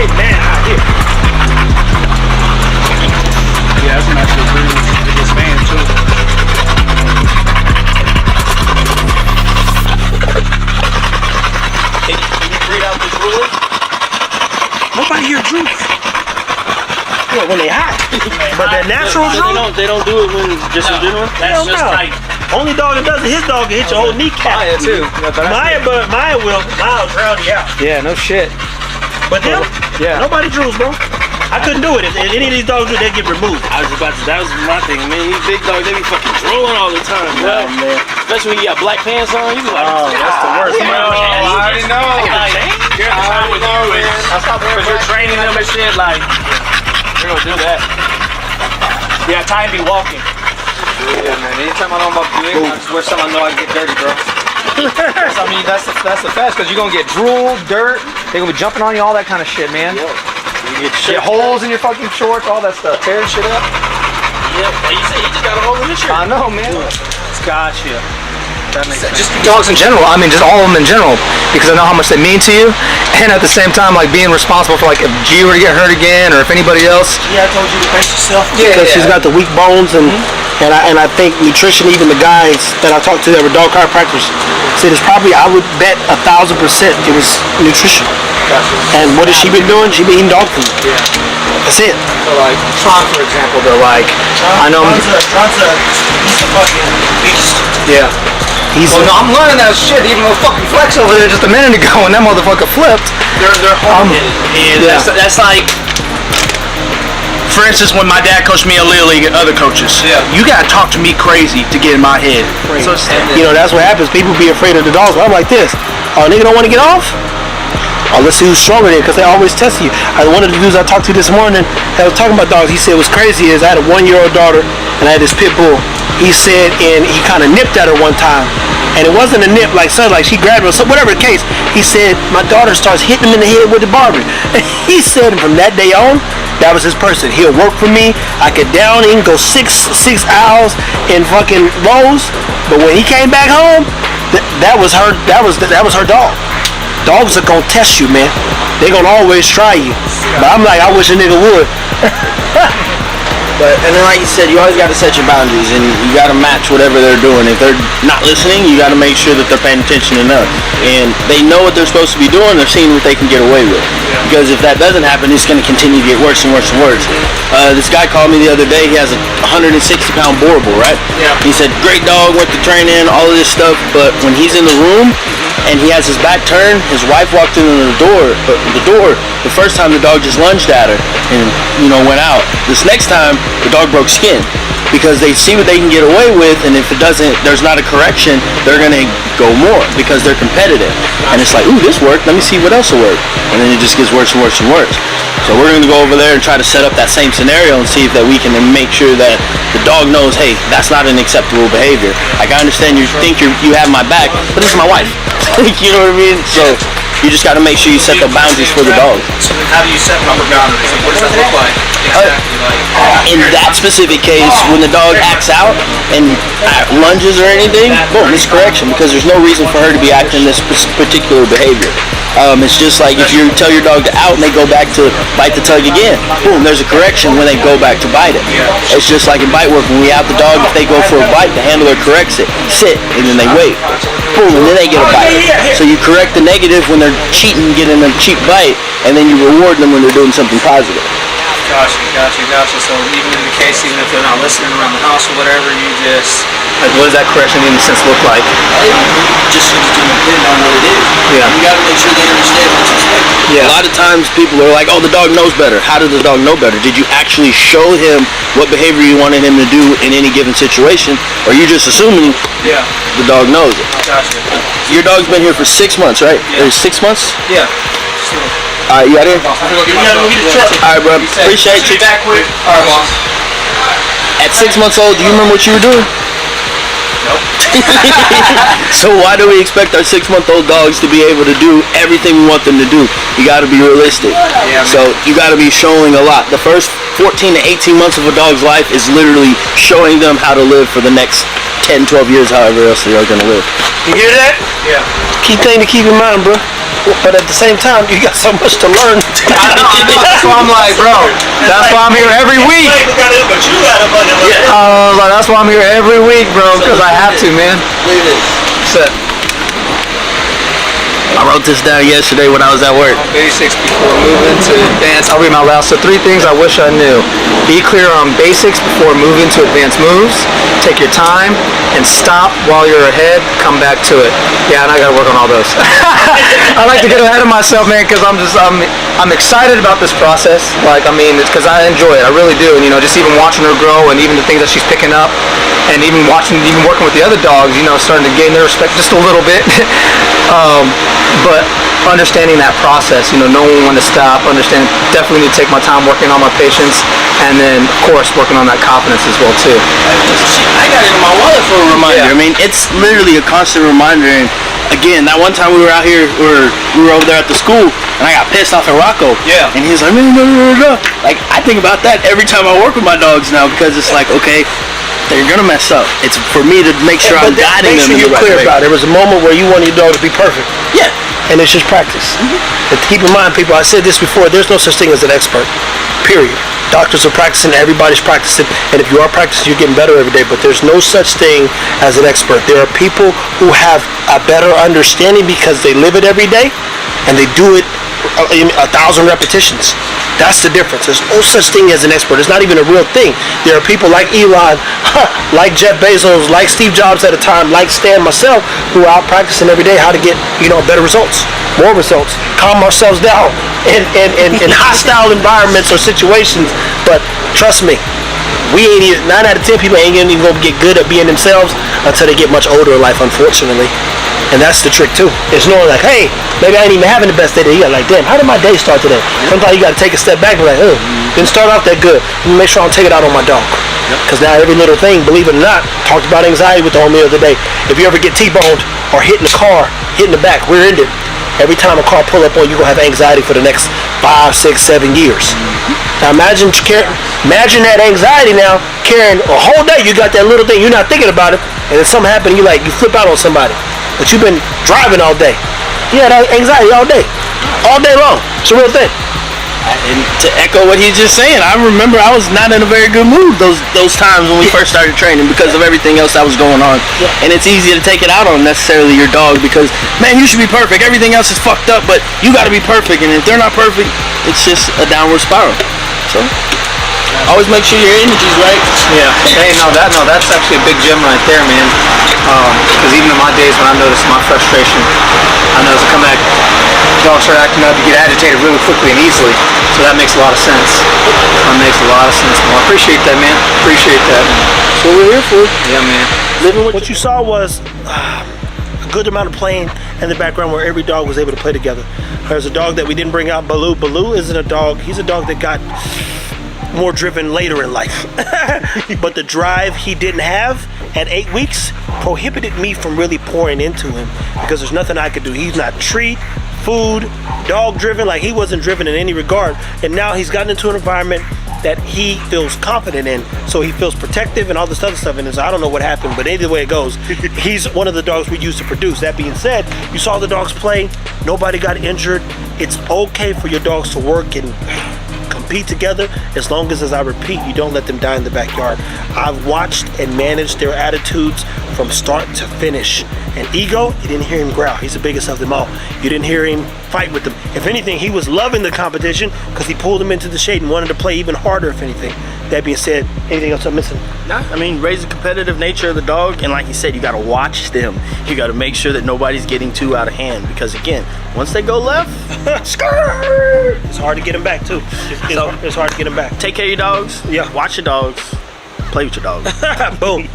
Hey man, out here. Yeah, that's a nice little breeze. Biggest fan too. Can you breed out the drooler? Nobody here drools. Yeah, when they hot. But that natural drool? They don't do it when just in general? That's just like... Only dog that does it, his dog can hit your whole kneecap. Maya too. Maya will drown you out. Yeah, no shit. But them, nobody drools, bro. I couldn't do it. If any of these dogs do, they get removed. I was about to, that was my thing, man. These big dogs, they be fucking drooling all the time, bro. Oh, man. Especially when you got black pants on, you be like, oh, that's the worst. I already know. Because you're training them and shit, like, we're gonna do that. Yeah, time be walking. Yeah, man. Anytime I know I'm about to do it, I just wish someone know I get dirty, bro. I mean, that's the fast, because you're gonna get drool, dirt. They're gonna be jumping on you, all that kind of shit, man. Yep. You get holes in your fucking shorts, all that stuff, tearing shit up. Yeah, like you said, you just got a hole in your shirt. I know, man. Gotcha. That makes sense. Just dogs in general. I mean, just all of them in general, because I know how much they mean to you, and at the same time, like being responsible for like if G were to get hurt again, or if anybody else. Yeah, I told you to pace yourself. Yeah, because she's got the weak bones, and I think nutrition. Even the guys that I talked to that were dog chiropractors said it's probably, I would bet 1,000% it was nutrition. And what has she been doing? She's been eating dog food. Yeah. That's it. So like Tron, for example, they're like, I know. He's a fucking beast. Yeah. Well, no, I'm learning that shit. Even with fucking Flex over there just a minute ago, and that motherfucker flipped. They're home. That's like, for instance, when my dad coached me in Little League and other coaches, you gotta talk to me crazy to get in my head. So, you know, that's what happens. People be afraid of the dogs. But I'm like this. Oh, nigga don't want to get off? Oh, let's see who's stronger there, because they always test you. One of the dudes I talked to this morning that was talking about dogs, he said what's crazy is I had a 1-year-old daughter and I had this pit bull. He said, and he kind of nipped at her one time. And it wasn't a nip like so, like she grabbed her, so whatever the case. He said, my daughter starts hitting him in the head with the barbie. And he said, from that day on, that was his person. He'll work for me. I could down him, go six hours in fucking rows. But when he came back home, that was her dog. Dogs are gonna test you, man. They gonna always try you. But I'm like, I wish a nigga would. But, and then like you said, you always got to set your boundaries, and you got to match whatever they're doing. If they're not listening, you got to make sure that they're paying attention enough. And they know what they're supposed to be doing, they're seeing what they can get away with. Because if that doesn't happen, it's going to continue to get worse and worse and worse. This guy called me the other day, he has a 160-pound boar bull, right? Yeah. He said, great dog, went to training, all of this stuff, but when he's in the room, and he has his back turned, his wife walked into the door, the first time the dog just lunged at her and, went out. This next time, the dog broke skin because they see what they can get away with, and if there's not a correction, they're going to go more because they're competitive. And it's like, ooh, this worked, let me see what else will work. And then it just gets worse and worse and worse. So we're going to go over there and try to set up that same scenario and see if that we can make sure that the dog knows, hey, that's not an acceptable behavior. Like, I understand you think you have my back, but this is my wife. You know what I mean? So you just got to make sure you set the boundaries for the dog. So then how do you set proper boundaries? What does that look like? In that specific case, when the dog acts out and lunges or anything, boom, it's correction, because there's no reason for her to be acting this particular behavior. It's just like if you tell your dog to out and they go back to bite the tug again, boom, there's a correction when they go back to bite it. It's just like in bite work, when we out the dog, if they go for a bite, the handler corrects it, sit, and then they wait. Boom, and then they get a bite. So you correct the negative when they're cheating, getting a cheap bite, and then you reward them when they're doing something positive. Gotcha. So even in the case, even if they're not listening around the house or whatever, you just, like, what does that correction in a sense look like? Just depending on what it is. Yeah. You got to make sure they understand what's expected. Yeah. A lot of times people are like, oh, the dog knows better. How did the dog know better? Did you actually show him what behavior you wanted him to do in any given situation, or are you just assuming the dog knows it? Gotcha. Your dog's been here for 6 months, right? Yeah. 6 months? Yeah. Alright, you out here? Alright, bro. Appreciate you. Back quick. Alright, boss. At 6 months old, do you remember what you were doing? Nope. So why do we expect our 6-month-old dogs to be able to do everything we want them to do? You got to be realistic. Yeah, so you got to be showing a lot. The first 14 to 18 months of a dog's life is literally showing them how to live for the next 10, 12 years, however else they are going to live. You hear that? Yeah. Key thing to keep in mind, bro. but at the same time, you got so much to learn. I know. That's why I'm like, bro. That's why I'm here every week. That's why I'm here every week, bro. Because I have to, man. Set. I wrote this down yesterday when I was at work. Basics before moving to advanced. I'll read my last. So 3 things I wish I knew. Be clear on basics before moving to advanced moves. Take your time and stop while you're ahead. Come back to it. Yeah, and I gotta work on all those. I like to get ahead of myself, man, because I'm excited about this process. Like, I mean, it's because I enjoy it. I really do. And just even watching her grow and even the things that she's picking up, and even working with the other dogs, starting to gain their respect just a little bit. But understanding that process, knowing when to stop, definitely need to take my time working on my patience, and then of course working on that confidence as well too. I got it in my wallet for a reminder. Yeah. I mean, it's literally a constant reminder. And again, that one time we were out here, we were over there at the school, and I got pissed off at Rocco. Yeah. And he's like, no. Like, I think about that every time I work with my dogs now, because it's like, okay, they're gonna mess up. It's for me to make sure I'm guiding them in the right way. Make sure you're clear about it. There was a moment where you wanted your dog to be perfect. Yeah. And it's just practice. But keep in mind, people, I said this before, there's no such thing as an expert. Period. Doctors are practicing, everybody's practicing, and if you are practicing, you're getting better every day, but there's no such thing as an expert. There are people who have a better understanding because they live it every day, and they do it 1,000 repetitions. That's the difference. There's no such thing as an expert. It's not even a real thing. There are people like Elon, like Jeff Bezos, like Steve Jobs at a time, like Stan, myself, who are out practicing every day how to get, better results, more results, calm ourselves down in hostile environments or situations. But trust me, 9 out of 10 people ain't even gonna get good at being themselves until they get much older in life, unfortunately. And that's the trick too. It's knowing like, hey, maybe I ain't even having the best day. You got like, damn, how did my day start today? Sometimes you got to take a step back and be like, didn't start off that good. Let me make sure I don't take it out on my dog. Because now every little thing, believe it or not, talked about anxiety with the homie the other day. If you ever get T-boned or hit in the car, hit in the back, rear-ended, every time a car pull up on you, you're going to have anxiety for the next 5, 6, 7 years. Now imagine that anxiety now, carrying a whole day. You got that little thing, you're not thinking about it, and then something happened, you flip out on somebody. But you've been driving all day. You had anxiety all day long. It's a real thing. And to echo what he's just saying, I remember I was not in a very good mood those times when we first started training because of everything else that was going on. Yeah. And it's easy to take it out on necessarily your dog because, man, you should be perfect. Everything else is fucked up, but you got to be perfect. And if they're not perfect, it's just a downward spiral. So always make sure your energy's right. Yeah. Hey, that's actually a big gem right there, man. Because even in my days when I noticed my frustration, I noticed I come back, dogs start acting up, you get agitated really quickly and easily. So that makes a lot of sense. Well, I appreciate that, man. That's what we're here for. Yeah, man. What you saw was a good amount of playing in the background where every dog was able to play together. There's a dog that we didn't bring out, Baloo. Baloo isn't a dog. He's a dog that got more driven later in life. But the drive he didn't have at 8 weeks prohibited me from really pouring into him because there's nothing I could do. He's not treat, food, dog driven, like he wasn't driven in any regard. And now he's gotten into an environment that he feels confident in, so he feels protective and all this other stuff. And so I don't know what happened, but either way it goes, he's one of the dogs we use to produce. That being said, you saw the dogs play, nobody got injured. It's okay for your dogs to work and compete together as long as I repeat, you don't let them die in the backyard. I've watched and managed their attitudes from start to finish. And Ego, you didn't hear him growl. He's the biggest of them all. You didn't hear him fight with them. If anything, he was loving the competition because he pulled them into the shade and wanted to play even harder, if anything. That being said, anything else I'm missing? Nah, I mean, raise the competitive nature of the dog, and like you said, you got to watch them. You got to make sure that nobody's getting too out of hand because, again, once they go left, it's hard to get them back, too. It's hard to get them back. Take care of your dogs. Yeah. Watch your dogs. Play with your dogs. Boom.